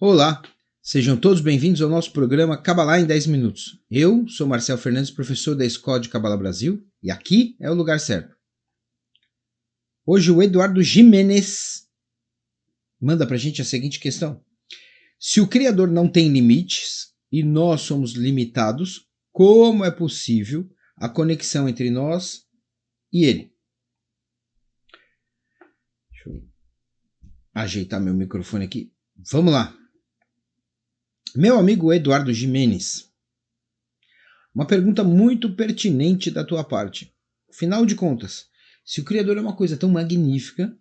Olá, sejam todos bem-vindos ao nosso programa Kabbalah em 10 minutos. Eu sou Marcel Fernandes, professor da Escola de Kabbalah Brasil, e aqui é o lugar certo. Hoje o Eduardo Jimenez manda pra gente a seguinte questão. Se o Criador não tem limites e nós somos limitados, como é possível a conexão entre nós e Ele? Deixa eu ajeitar meu microfone aqui. Vamos lá. Meu amigo Eduardo Jimenez, uma pergunta muito pertinente da tua parte. Afinal de contas, se o Criador é uma coisa tão magnífica,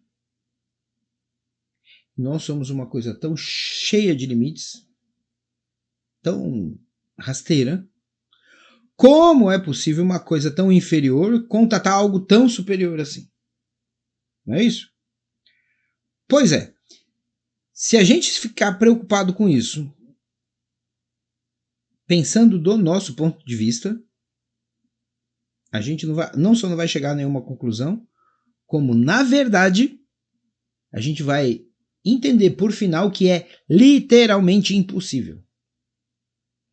nós somos uma coisa tão cheia de limites, tão rasteira, como é possível uma coisa tão inferior contatar algo tão superior assim? Não é isso? Pois é. Se a gente ficar preocupado com isso, pensando do nosso ponto de vista, a gente não só não vai chegar a nenhuma conclusão, como, na verdade, a gente vai entender por final que é literalmente impossível.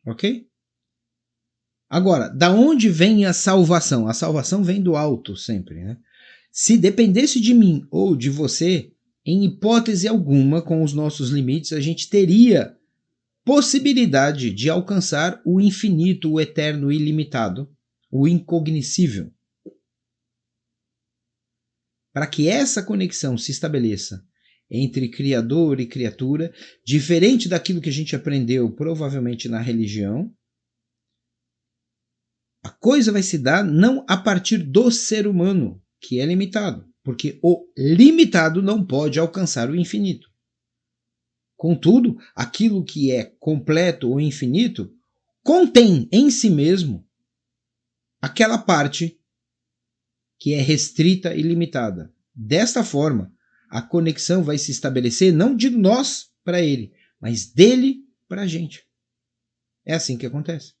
Ok? Agora, da onde vem a salvação? A salvação vem do alto sempre, né? Se dependesse de mim ou de você, em hipótese alguma, com os nossos limites, a gente teria possibilidade de alcançar o infinito, o eterno, o ilimitado, o incognoscível. Para que essa conexão se estabeleça entre Criador e criatura, diferente daquilo que a gente aprendeu provavelmente na religião, a coisa vai se dar não a partir do ser humano, que é limitado, porque o limitado não pode alcançar o infinito. Contudo, aquilo que é completo ou infinito contém em si mesmo aquela parte que é restrita e limitada. Desta forma, a conexão vai se estabelecer não de nós para ele, mas dele para a gente. É assim que acontece.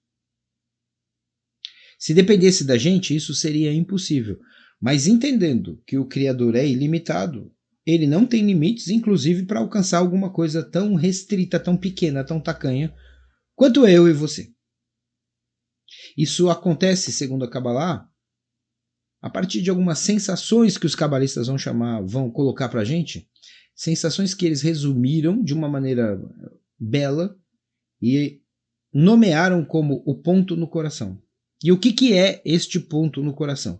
Se dependesse da gente, isso seria impossível. Mas entendendo que o Criador é ilimitado, ele não tem limites, inclusive para alcançar alguma coisa tão restrita, tão pequena, tão tacanha, quanto eu e você. Isso acontece, segundo a Kabbalah, a partir de algumas sensações que os cabalistas vão colocar para a gente, sensações que eles resumiram de uma maneira bela e nomearam como o ponto no coração. E o que é este ponto no coração?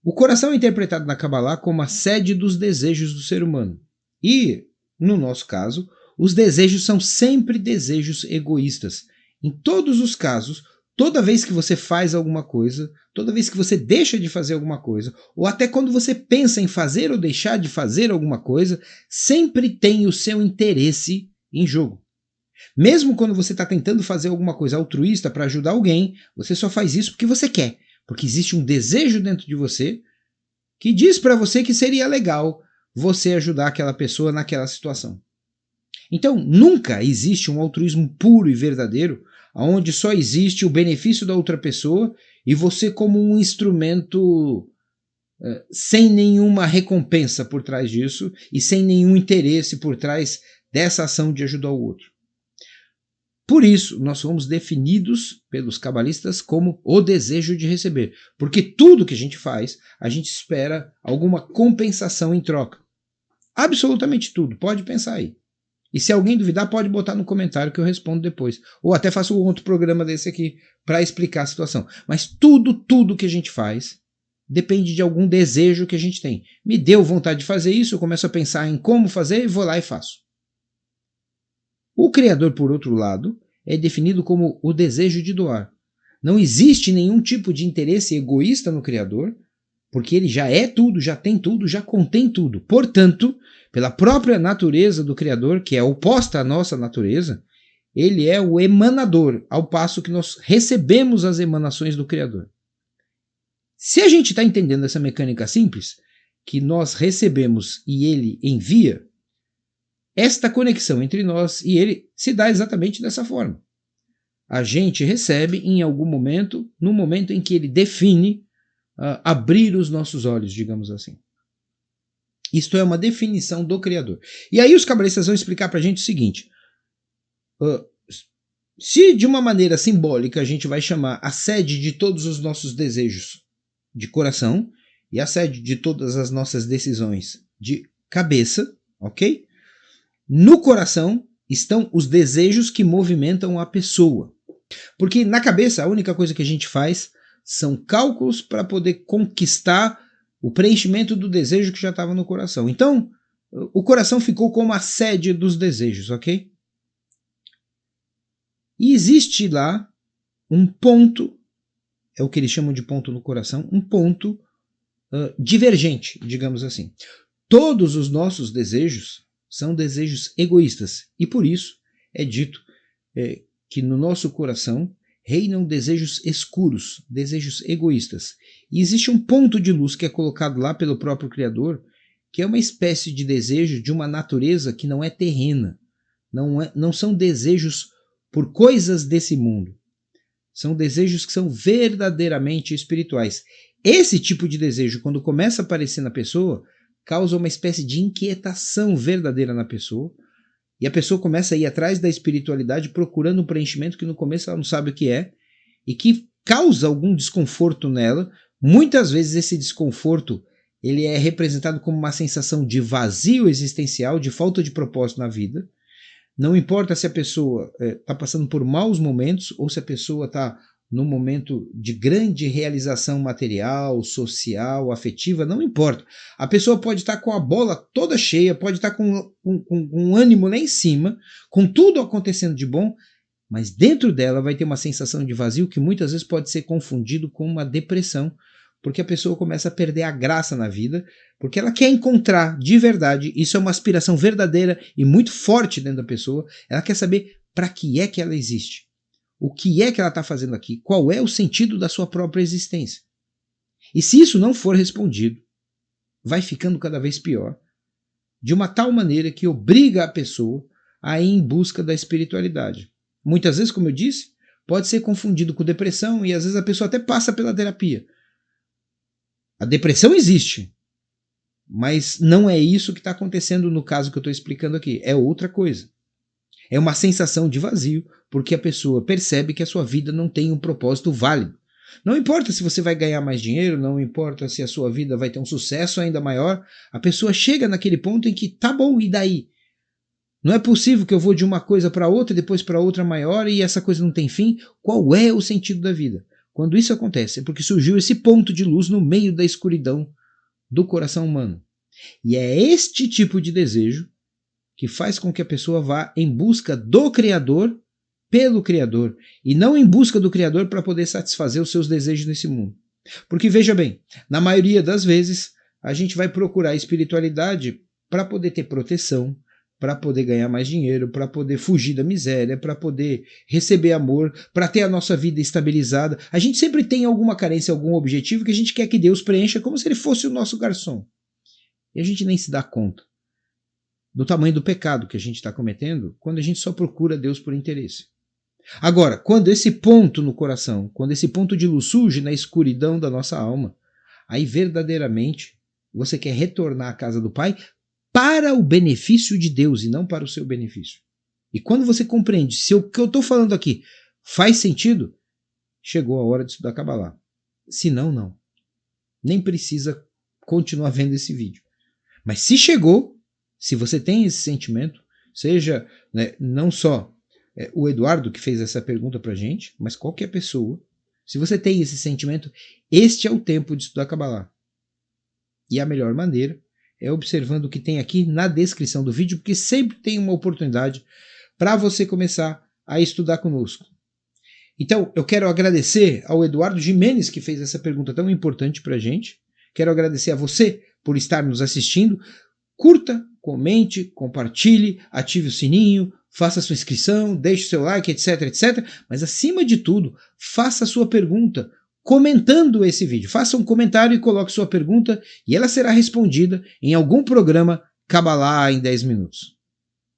O coração é interpretado na Kabbalah como a sede dos desejos do ser humano. E, no nosso caso, os desejos são sempre desejos egoístas. Em todos os casos, toda vez que você faz alguma coisa, toda vez que você deixa de fazer alguma coisa, ou até quando você pensa em fazer ou deixar de fazer alguma coisa, sempre tem o seu interesse em jogo. Mesmo quando você está tentando fazer alguma coisa altruísta para ajudar alguém, você só faz isso porque você quer. Porque existe um desejo dentro de você que diz para você que seria legal você ajudar aquela pessoa naquela situação. Então, nunca existe um altruísmo puro e verdadeiro, onde só existe o benefício da outra pessoa e você como um instrumento sem nenhuma recompensa por trás disso e sem nenhum interesse por trás dessa ação de ajudar o outro. Por isso, nós fomos definidos pelos cabalistas como o desejo de receber. Porque tudo que a gente faz, a gente espera alguma compensação em troca. Absolutamente tudo. Pode pensar aí. E se alguém duvidar, pode botar no comentário que eu respondo depois. Ou até faço um outro programa desse aqui para explicar a situação. Mas tudo que a gente faz depende de algum desejo que a gente tem. Me deu vontade de fazer isso, eu começo a pensar em como fazer e vou lá e faço. O Criador, por outro lado, é definido como o desejo de doar. Não existe nenhum tipo de interesse egoísta no Criador, porque ele já é tudo, já tem tudo, já contém tudo. Portanto, pela própria natureza do Criador, que é oposta à nossa natureza, ele é o emanador, ao passo que nós recebemos as emanações do Criador. Se a gente está entendendo essa mecânica simples, que nós recebemos e ele envia, esta conexão entre nós e ele se dá exatamente dessa forma. A gente recebe em algum momento, no momento em que ele define abrir os nossos olhos, digamos assim. Isto é uma definição do Criador. E aí os cabalistas vão explicar para a gente o seguinte, se de uma maneira simbólica a gente vai chamar a sede de todos os nossos desejos de coração e a sede de todas as nossas decisões de cabeça, ok? No coração estão os desejos que movimentam a pessoa. Porque na cabeça a única coisa que a gente faz são cálculos para poder conquistar o preenchimento do desejo que já estava no coração. Então, o coração ficou como a sede dos desejos, ok? E existe lá um ponto, é o que eles chamam de ponto no coração, um ponto divergente, digamos assim. Todos os nossos desejos são desejos egoístas, e por isso é dito que no nosso coração reinam desejos escuros, desejos egoístas. E existe um ponto de luz que é colocado lá pelo próprio Criador, que é uma espécie de desejo de uma natureza que não é terrena. Não são desejos por coisas desse mundo. São desejos que são verdadeiramente espirituais. Esse tipo de desejo, quando começa a aparecer na pessoa, causa uma espécie de inquietação verdadeira na pessoa, e a pessoa começa a ir atrás da espiritualidade procurando um preenchimento que no começo ela não sabe o que é, e que causa algum desconforto nela. Muitas vezes esse desconforto ele é representado como uma sensação de vazio existencial, de falta de propósito na vida. Não importa se a pessoa está passando por maus momentos ou se a pessoa está num momento de grande realização material, social, afetiva, não importa. A pessoa pode estar com a bola toda cheia, pode estar com um ânimo lá em cima, com tudo acontecendo de bom, mas dentro dela vai ter uma sensação de vazio que muitas vezes pode ser confundido com uma depressão, porque a pessoa começa a perder a graça na vida, porque ela quer encontrar de verdade, isso é uma aspiração verdadeira e muito forte dentro da pessoa, ela quer saber para que é que ela existe. O que é que ela está fazendo aqui? Qual é o sentido da sua própria existência? E se isso não for respondido, vai ficando cada vez pior, de uma tal maneira que obriga a pessoa a ir em busca da espiritualidade. Muitas vezes, como eu disse, pode ser confundido com depressão e às vezes a pessoa até passa pela terapia. A depressão existe, mas não é isso que está acontecendo no caso que eu estou explicando aqui, é outra coisa. É uma sensação de vazio, porque a pessoa percebe que a sua vida não tem um propósito válido. Não importa se você vai ganhar mais dinheiro, não importa se a sua vida vai ter um sucesso ainda maior, a pessoa chega naquele ponto em que tá bom, e daí? Não é possível que eu vou de uma coisa para outra, depois para outra maior, e essa coisa não tem fim? Qual é o sentido da vida? Quando isso acontece, é porque surgiu esse ponto de luz no meio da escuridão do coração humano. E é este tipo de desejo que faz com que a pessoa vá em busca do Criador pelo Criador, e não em busca do Criador para poder satisfazer os seus desejos nesse mundo. Porque veja bem, na maioria das vezes a gente vai procurar espiritualidade para poder ter proteção, para poder ganhar mais dinheiro, para poder fugir da miséria, para poder receber amor, para ter a nossa vida estabilizada. A gente sempre tem alguma carência, algum objetivo que a gente quer que Deus preencha como se ele fosse o nosso garçom. E a gente nem se dá conta do tamanho do pecado que a gente está cometendo quando a gente só procura Deus por interesse. Agora, quando esse ponto no coração, quando esse ponto de luz surge na escuridão da nossa alma, aí verdadeiramente você quer retornar à casa do Pai para o benefício de Deus e não para o seu benefício. E quando você compreende se o que eu estou falando aqui faz sentido, chegou a hora de estudar Kabbalah. Se não, não. Nem precisa continuar vendo esse vídeo. Mas se chegou, se você tem esse sentimento, seja não só o Eduardo que fez essa pergunta para a gente, mas qualquer pessoa, se você tem esse sentimento, este é o tempo de estudar Kabbalah. E a melhor maneira é observando o que tem aqui na descrição do vídeo, porque sempre tem uma oportunidade para você começar a estudar conosco. Então, eu quero agradecer ao Eduardo Jimenez, que fez essa pergunta tão importante para a gente. Quero agradecer a você por estar nos assistindo. Curta, comente, compartilhe, ative o sininho, faça sua inscrição, deixe o seu like, etc, etc. Mas, acima de tudo, faça a sua pergunta comentando esse vídeo. Faça um comentário e coloque sua pergunta e ela será respondida em algum programa Kabbalah em 10 minutos.